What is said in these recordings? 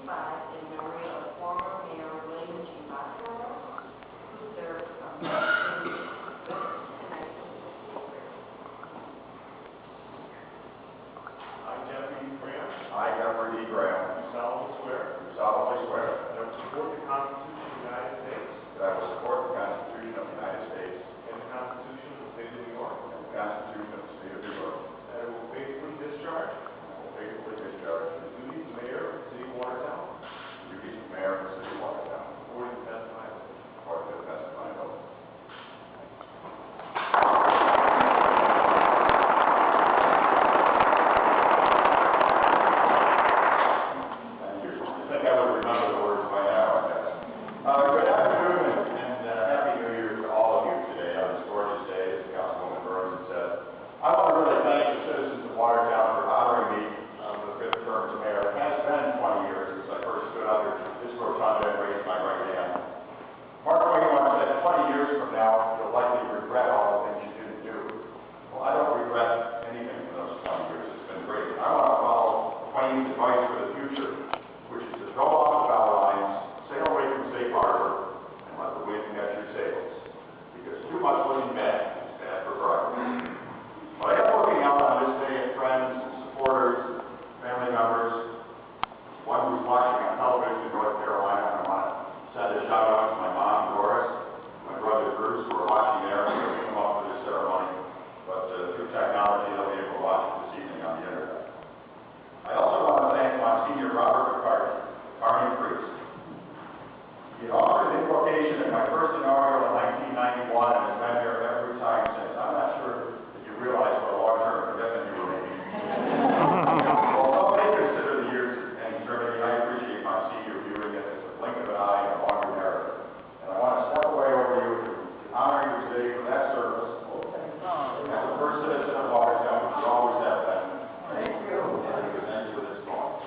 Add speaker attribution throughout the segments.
Speaker 1: in memory of former Mayor William G. Watertown, who served from 1966 to 1983.
Speaker 2: I, Jeffrey E. Graham,
Speaker 3: I, Jeffrey E. Graham,
Speaker 2: do solemnly swear
Speaker 3: do solemnly swear
Speaker 2: that I will support the Constitution of the United States
Speaker 3: that I will support the Constitution of the United States
Speaker 2: and the Constitution of the State of New York,
Speaker 3: and the Constitution of the State of New York,
Speaker 2: that I will faithfully discharge
Speaker 3: and will faithfully discharge
Speaker 2: the duties of Mayor of the City of Watertown
Speaker 3: the duties of Mayor of the City of Watertown
Speaker 2: according to the best of my ability.
Speaker 3: according to the best of my ability. Thank you. I think I would remember the words by now, I guess. Good afternoon and Happy New Year to all of you today on this gorgeous day, as Councilwoman Burns had said. I want to really thank the citizens of Watertown for honoring me for the fifth term as mayor. It has been 20 years since I first stood under this rotunda and raised my right hand. Mark Twain once said, 20 years from now, you'll likely regret all the things you didn't do. Well, I don't regret anything from those 20 years. It's been great. I want to follow Twain's advice for the future, which is to throw off the bow lines, sail away from safe harbor, and let the wind catch your sails. Because too much looking back is bad for progress. But I am looking out on this day at friends, supporters, family members, one who's watching on television in North Carolina, and I want to send a shout out to my mom, Doris, my brother Bruce, who are watching there, and couldn't come up for this ceremony, but through technology they'll be able to watch it this evening on the internet. I also want to thank Monsignor Robert McCartney, freeks. He offered an invocation at my first inaugural in 1991 and has been here every time since. I'm not sure that you realize what a long-term commitment you were making. Although they consider the years and eternity, I appreciate Monsignor viewing it as a blink of an eye and a longer narrative. And I want to step away over you to honor you today for that service. As the first citizen of Watertown, which you always have been. Thank you. And you can end with this poem.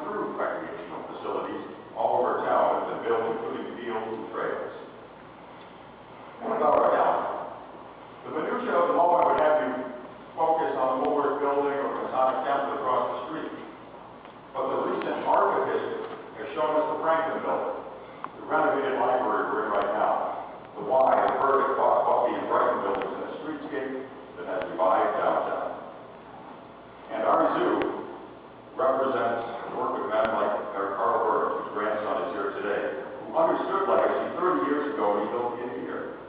Speaker 3: improved recreational facilities all over town have been built, including fields and trails. What about our downtown? The minutiae of the moment would have you focus on the Woolworth building or the Masonic Temple across the street. But the recent art of history has shown us the Franklin building, the renovated library we're in right now, the Y, the Burdick, Buffy, and Brighton buildings, and the streetscape that has revived downtown. And our zoo represents the work of men like Carl Burdick, whose grandson is here today, who understood legacy 30 years ago when he built the Indy here.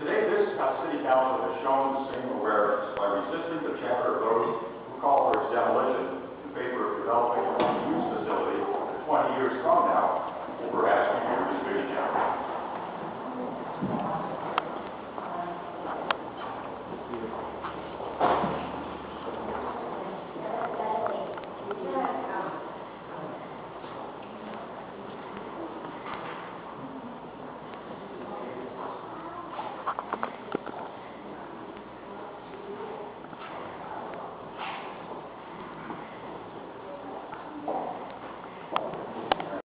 Speaker 3: Today, this city council has shown the same awareness by resisting the chatter of those who call for its demolition in favor of developing